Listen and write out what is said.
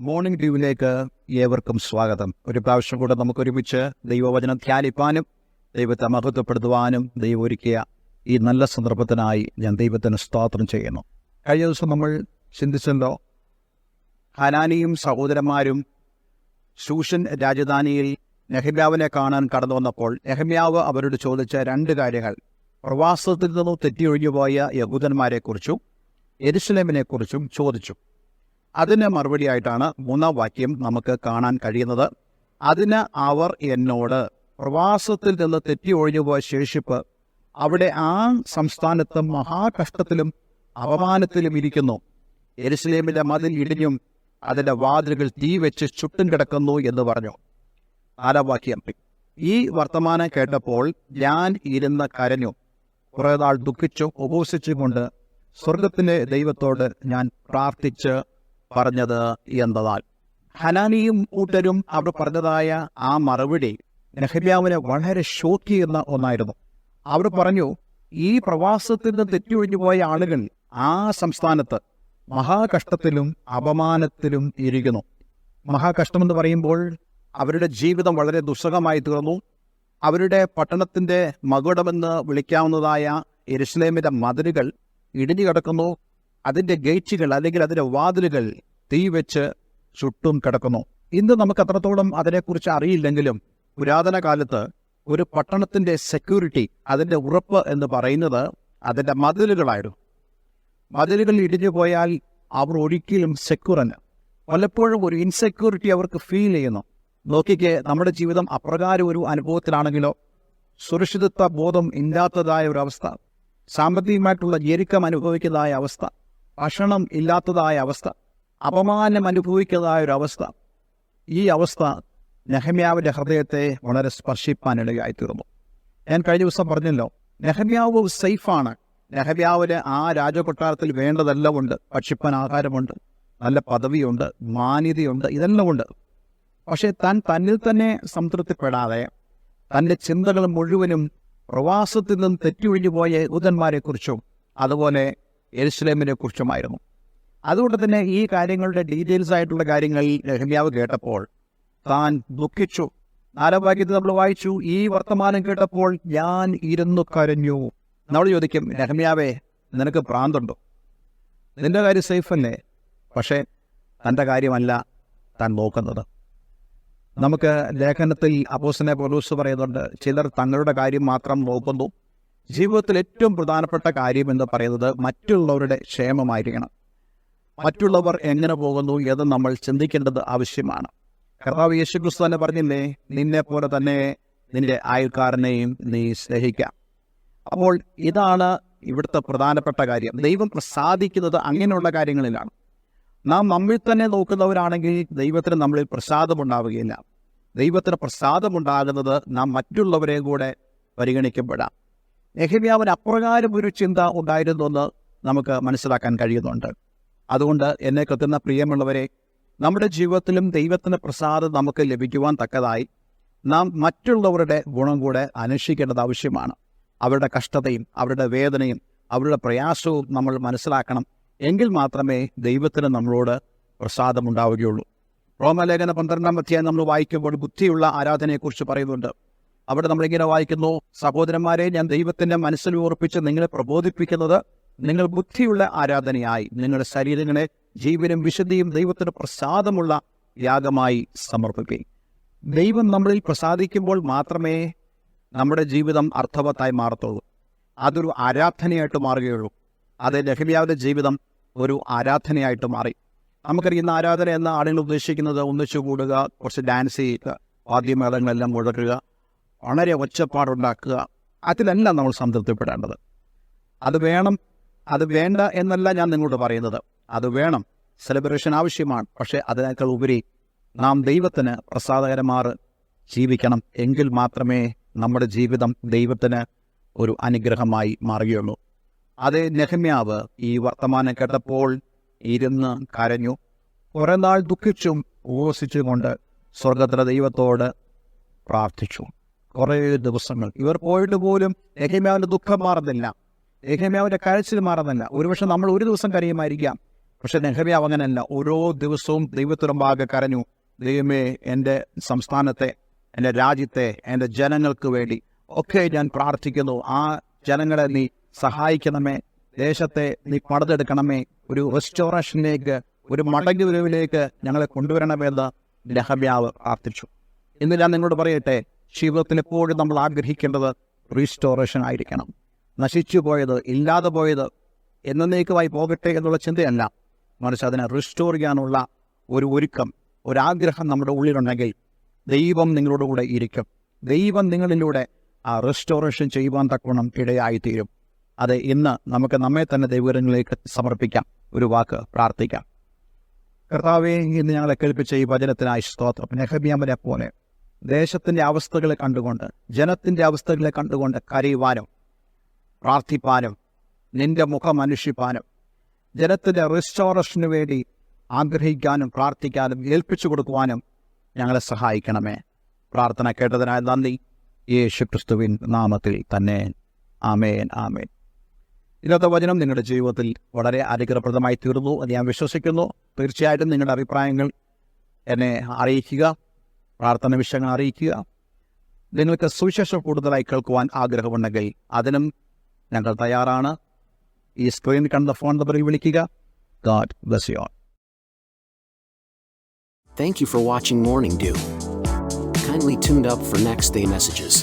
Morning ഡ്യൂവിലേക്ക് ഏവർക്കും സ്വാഗതം. ഒരു പ്രാവശ്യം കൂടെ നമുക്കൊരുമിച്ച് ദൈവവചനം ധ്യാനിപ്പാനും ദൈവത്തെ മഹത്വപ്പെടുത്തുവാനും ദൈവം ഒരുക്കിയ ഈ നല്ല സന്ദർഭത്തിനായി ഞാൻ ദൈവത്തിന് സ്തോത്രം ചെയ്യുന്നു. കഴിഞ്ഞ ദിവസം നമ്മൾ ചിന്തിച്ചല്ലോ, ഹനാനിയും സഹോദരന്മാരും ശൂഷൻ രാജധാനിയിൽ നെഹമ്യാവിനെ കാണാൻ കടന്നു വന്നപ്പോൾ നെഹമ്യാവ് അവരോട് ചോദിച്ച രണ്ട് കാര്യങ്ങൾ, പ്രവാസത്തിൽ നിന്നും തെറ്റിയൊഴിഞ്ഞുപോയ യഹൂദന്മാരെക്കുറിച്ചും യെരുശലേമിനെക്കുറിച്ചും ചോദിച്ചു. അതിന് മറുപടിയായിട്ടാണ് 3-ാം വാക്യം നമുക്ക് കാണാൻ കഴിയുന്നത്. അതിന് അവർ എന്നോട്, പ്രവാസത്തിൽ നിന്ന് തെറ്റി ഒഴിഞ്ഞുപോയ ശേഷിപ്പ് അവിടെ ആ സംസ്ഥാനത്ത് മഹാകഷ്ടത്തിലും അപമാനത്തിലും ഇരിക്കുന്നു. യെരുശലേമിന്റെ മതിൽ ഇടിഞ്ഞും അതിന്റെ വാതിലുകൾ തീ വെച്ച് ചുട്ടും കിടക്കുന്നു എന്ന് പറഞ്ഞു. 4-ാം വാക്യം, ഈ വർത്തമാനം കേട്ടപ്പോൾ ഞാൻ ഇരുന്ന് കരഞ്ഞു, കുറെ നാൾ ദുഃഖിച്ചും ഉപവസിച്ചും കൊണ്ട് സ്വർഗത്തിന്റെ ദൈവത്തോട് ഞാൻ പ്രാർത്ഥിച്ച് പറഞ്ഞത് എന്നതാൽ. ഹനാനിയും കൂട്ടരും അവർ പറഞ്ഞതായ ആ മറുപടി നെഹമ്യാവിനെ വളരെ ഷോക്ക് ചെയ്യുന്ന ഒന്നായിരുന്നു. അവർ പറഞ്ഞു, ഈ പ്രവാസത്തിൽ നിന്ന് തെറ്റിയൊഴിഞ്ഞു പോയ ആളുകൾ ആ സംസ്ഥാനത്ത് മഹാകഷ്ടത്തിലും അപമാനത്തിലും ഇരിക്കുന്നു. മഹാകഷ്ടമെന്ന് പറയുമ്പോൾ അവരുടെ ജീവിതം വളരെ ദുസ്സഹമായി തീർന്നു. അവരുടെ പട്ടണത്തിന്റെ മകുടമെന്ന് വിളിക്കാവുന്നതായ യെരുശലേമിന്റെ മതിലുകൾ ഇടിഞ്ഞു കിടക്കുന്നു. അതിന്റെ ഗേറ്റുകൾ അല്ലെങ്കിൽ അതിന്റെ വാതിലുകൾ തീ വെച്ച് ചുട്ടും കിടക്കുന്നു. ഇന്ന് നമുക്ക് അത്രത്തോളം അതിനെക്കുറിച്ച് അറിയില്ലെങ്കിലും പുരാതന കാലത്ത് ഒരു പട്ടണത്തിന്റെ സെക്യൂരിറ്റി, അതിന്റെ ഉറപ്പ് എന്ന് പറയുന്നത് അതിന്റെ മതിലുകളായിരുന്നു. മതിലുകൾ ഇടിഞ്ഞു പോയാൽ അവർ ഒരിക്കലും സെക്യൂറല്ല. പലപ്പോഴും ഒരു ഇൻസെക്യൂരിറ്റി അവർക്ക് ഫീൽ ചെയ്യുന്നു. നോക്കിക്കേ, നമ്മുടെ ജീവിതം അപ്രകാരം ഒരു അനുഭവത്തിലാണെങ്കിലോ, സുരക്ഷിതത്വ ബോധം ഇല്ലാത്തതായ ഒരവസ്ഥ, സാമ്പത്തികമായിട്ടുള്ള ഞെരുക്കം അനുഭവിക്കുന്നതായ അവസ്ഥ, ഭക്ഷണം ഇല്ലാത്തതായ അവസ്ഥ, അപമാനം അനുഭവിക്കുന്നതായ ഒരവസ്ഥ, ഈ അവസ്ഥ നെഹമ്യാവിന്റെ ഹൃദയത്തെ വളരെ സ്പർശിപ്പാനിടയായിത്തീർന്നു. ഞാൻ കഴിഞ്ഞ ദിവസം പറഞ്ഞല്ലോ, നെഹമ്യാവ് സേഫാണ്. നെഹമ്യാവിന് ആ രാജകൊട്ടാരത്തിൽ വേണ്ടതെല്ലാം ഉണ്ട്. ഭക്ഷിപ്പാൻ ആഹാരമുണ്ട്, നല്ല പദവിയുണ്ട്, മാന്യതയുണ്ട്, ഇതെല്ലാം ഉണ്ട്. പക്ഷെ തന്നിൽ തന്നെ സംതൃപ്തിപ്പെടാതെ തൻ്റെ ചിന്തകൾ മുഴുവനും പ്രവാസത്തിൽ നിന്ന് തെറ്റിയൊഴിഞ്ഞു പോയ യഹൂദന്മാരെക്കുറിച്ചും അതുപോലെ യെരുശലേമിനെ കുറിച്ചുമായിരുന്നു. അതുകൊണ്ട് തന്നെ ഈ കാര്യങ്ങളുടെ ഡീറ്റെയിൽസ് ആയിട്ടുള്ള കാര്യങ്ങൾ നെഹമ്യാവ് കേട്ടപ്പോൾ താൻ ദുഃഖിച്ചു. 4-ാം വാക്യത്തിൽ നമ്മൾ വായിച്ചു, ഈ വർത്തമാനം കേട്ടപ്പോൾ ഞാൻ ഇരുന്നു കരഞ്ഞു. നമ്മൾ ചോദിക്കും, നെഹമ്യാവേ, നിനക്ക് ഭ്രാന്തുണ്ടോ? നിന്റെ കാര്യം സേഫല്ലേ? പക്ഷേ തൻ്റെ കാര്യമല്ല താൻ നോക്കുന്നത്. നമുക്ക് ലേഖനത്തിൽ അപ്പോസ്തലനായ പൗലോസ് പറയുന്നുണ്ട്, ചിലർ തങ്ങളുടെ കാര്യം മാത്രം നോക്കുന്നു. ജീവിതത്തിൽ ഏറ്റവും പ്രധാനപ്പെട്ട കാര്യം എന്ന് പറയുന്നത് മറ്റുള്ളവരുടെ ക്ഷേമമായിരിക്കണം. മറ്റുള്ളവർ എങ്ങനെ പോകുന്നു എന്ന് നമ്മൾ ചിന്തിക്കേണ്ടത് ആവശ്യമാണ്. കർത്താവ് യേശുക്രിസ്തു തന്നെ പറഞ്ഞില്ലേ, നിന്നെ പോലെ തന്നെ നിന്റെ അയൽക്കാരനെയും നീ സ്നേഹിക്കാം. അപ്പോൾ ഇതാണ് ഇവിടുത്തെ പ്രധാനപ്പെട്ട കാര്യം. ദൈവം പ്രസാദിക്കുന്നത് അങ്ങനെയുള്ള കാര്യങ്ങളിലാണ്. നാം നമ്മിൽ തന്നെ നോക്കുന്നവരാണെങ്കിൽ ദൈവത്തിന് നമ്മളിൽ പ്രസാദമുണ്ടാവുകയില്ല. ദൈവത്തിന് പ്രസാദമുണ്ടാകുന്നത് നാം മറ്റുള്ളവരെയും കൂടെ പരിഗണിക്കപ്പെടാം. നെഹമ്യാവിന് അപ്രകാരം ഒരു ചിന്ത ഉണ്ടായിരുന്നു എന്ന് നമുക്ക് മനസ്സിലാക്കാൻ കഴിയുന്നുണ്ട്. അതുകൊണ്ട് എന്നെ കേൾക്കുന്ന പ്രിയമുള്ളവരെ, നമ്മുടെ ജീവിതത്തിലും ദൈവത്തിൻ്റെ പ്രസാദം നമുക്ക് ലഭിക്കുവാൻ തക്കതായി നാം മറ്റുള്ളവരുടെ ഗുണം കൂടെ അന്വേഷിക്കേണ്ടത് ആവശ്യമാണ്. അവരുടെ കഷ്ടതയും അവരുടെ വേദനയും അവരുടെ പ്രയാസവും നമ്മൾ മനസ്സിലാക്കണം. എങ്കിൽ മാത്രമേ ദൈവത്തിന് നമ്മളോട് പ്രസാദമുണ്ടാവുകയുള്ളൂ. റോമലേഖന 12-ാം അധ്യായം നമ്മൾ വായിക്കുമ്പോൾ ബുദ്ധിയുള്ള ആരാധനയെക്കുറിച്ച് പറയുന്നുണ്ട്. അവിടെ നമ്മളിങ്ങനെ വായിക്കുന്നു, സഹോദരന്മാരെ, ഞാൻ ദൈവത്തിൻ്റെ മനസ്സിൽ ഉറപ്പിച്ച് നിങ്ങളെ പ്രബോധിപ്പിക്കുന്നത്, നിങ്ങൾ ബുദ്ധിയുള്ള ആരാധനയായി നിങ്ങളുടെ ശരീരങ്ങളെ ജീവനും വിശുദ്ധിയും ദൈവത്തിന് പ്രസാദമുള്ള യാഗമായി സമർപ്പിക്കുക. ദൈവം നമ്മളിൽ പ്രസാദിക്കുമ്പോൾ മാത്രമേ നമ്മുടെ ജീവിതം അർത്ഥവത്തായി മാറത്തുള്ളൂ. അതൊരു ആരാധനയായിട്ട് മാറുകയുള്ളൂ. അത് നെഹമ്യാവിന്റെ ജീവിതം ഒരു ആരാധനയായിട്ട് മാറി. നമുക്കറിയുന്ന ആരാധന എന്ന ആളുകൾ ഉദ്ദേശിക്കുന്നത് ഒന്നിച്ചു കൂടുക, കുറച്ച് ഡാൻസ് ചെയ്യുക, വാദ്യമേളങ്ങളെല്ലാം മുഴക്കുക, വളരെ ഒച്ചപ്പാടുണ്ടാക്കുക, അതിലല്ല നമ്മൾ സംതൃപ്തിപ്പെടേണ്ടത്. അത് വേണം, അത് വേണ്ട എന്നല്ല ഞാൻ നിങ്ങളോട് പറയുന്നത്. അത് വേണം, സെലിബ്രേഷൻ ആവശ്യമാണ്. പക്ഷേ അതിനേക്കാൾ ഉപരി നാം ദൈവത്തിന് പ്രസാദകരമാറ് ജീവിക്കണം. എങ്കിൽ മാത്രമേ നമ്മുടെ ജീവിതം ദൈവത്തിന് ഒരു അനുഗ്രഹമായി മാറുകയുള്ളൂ. അത് നെഹമ്യാവ് ഈ വർത്തമാനം കേട്ടപ്പോൾ ഇരുന്ന് കരഞ്ഞു, കുറെ നാൾ ദുഃഖിച്ചും ഉപവസിച്ചും കൊണ്ട് സ്വർഗത്തിലെ ദൈവത്തോട് പ്രാർത്ഥിച്ചു. കുറേ ദിവസങ്ങൾ ഇവർ പോയിട്ട് പോലും നെഹമ്യാവിൻ്റെ ദുഃഖം മാറുന്നില്ല, നെഹമ്യാവിൻ്റെ കരച്ചിൽ മാറുന്നില്ല. ഒരുപക്ഷെ നമ്മൾ ഒരു ദിവസം കരയുമായിരിക്കാം, പക്ഷെ നെഹമ്യാവ് അങ്ങനെയല്ല. ഓരോ ദിവസവും ദൈവത്തിന് മുമ്പാകെ കരഞ്ഞു, ദൈവമേ, എൻ്റെ സംസ്ഥാനത്തെ, എൻ്റെ രാജ്യത്തെ, എൻ്റെ ജനങ്ങൾക്ക് വേണ്ടി ഒക്കെ ഞാൻ പ്രാർത്ഥിക്കുന്നു. ആ ജനങ്ങളെ നീ സഹായിക്കണമേ, ദേശത്തെ നീ പണിതെടുക്കണമേ, ഒരു റെസ്റ്റോറേഷനിലേക്ക്, ഒരു മടങ്ങി വരവിലേക്ക് ഞങ്ങളെ കൊണ്ടുവരണമെന്ന് നെഹമ്യാവ് പ്രാർത്ഥിച്ചു. ഇന്ന് ഞാൻ നിങ്ങളോട് പറയട്ടെ, ജീവിതത്തിൽ എപ്പോഴും നമ്മൾ ആഗ്രഹിക്കേണ്ടത് റീസ്റ്റോറേഷൻ ആയിരിക്കണം. നശിച്ചു പോയത്, ഇല്ലാതെ പോയത് എന്നേക്കുമായി പോകട്ടെ എന്നുള്ള ചിന്തയല്ല, മറിച്ച് അതിനെ റിസ്റ്റോർ ചെയ്യാനുള്ള ഒരു ഒരുക്കം, ഒരാഗ്രഹം നമ്മുടെ ഉള്ളിലുണ്ടെങ്കിൽ ദൈവം നിങ്ങളുടെ കൂടെ ഇരിക്കും. ദൈവം നിങ്ങളിലൂടെ ആ റെസ്റ്റോറേഷൻ ചെയ്യുവാൻ തക്കവണ്ണം ഇടയായിത്തീരും. അത് ഇന്ന് നമുക്ക് നമ്മെ തന്നെ ദൈവങ്ങളിലേക്ക് സമർപ്പിക്കാം. ഒരു വാക്ക് പ്രാർത്ഥിക്കാം. കർത്താവേ, ഇന്ന് ഞങ്ങളെ കേൾപ്പിച്ച ഈ വചനത്തിനായി സ്തോത്രം. നെഹമ്യാവിനെ പോലെ ദേശത്തിൻ്റെ അവസ്ഥകളെ കണ്ടുകൊണ്ട്, ജനത്തിൻ്റെ അവസ്ഥകളെ കണ്ടുകൊണ്ട് കരയുവാനും പ്രാർത്ഥിപ്പാനും നിന്റെ മുഖം അന്വേഷിപ്പാനും ജനത്തിൻ്റെ റെസ്റ്റോറേഷന് വേണ്ടി ആഗ്രഹിക്കാനും പ്രാർത്ഥിക്കാനും ഏൽപ്പിച്ചു കൊടുക്കുവാനും ഞങ്ങളെ സഹായിക്കണമേ. പ്രാർത്ഥന കേട്ടതിനായി നന്ദി. യേശു ക്രിസ്തുവിൻ നാമത്തിൽ തന്നെ. ആമേൻ, ആമേൻ. ഇന്നത്തെ വചനം നിങ്ങളുടെ ജീവിതത്തിൽ വളരെ അനുഗ്രഹപ്രദമായി തീർന്നു എന്ന് ഞാൻ വിശ്വസിക്കുന്നു. തീർച്ചയായിട്ടും നിങ്ങളുടെ അഭിപ്രായങ്ങൾ എന്നെ അറിയിക്കുക, പ്രാർത്ഥന വിഷയങ്ങൾ അറിയിക്കുക. നിങ്ങൾക്ക് സുവിശേഷം കൂടുതലായി കേൾക്കുവാൻ ആഗ്രഹമുണ്ടെങ്കിൽ അതിനും ഞങ്ങൾ തയ്യാറാണ്. ഈ സ്ക്രീനിൽ കണ്ട ഫോൺ നമ്പറിൽ വിളിക്കുക. God bless you all. Thank you for watching Morning Dew. Kindly tune up for next day messages.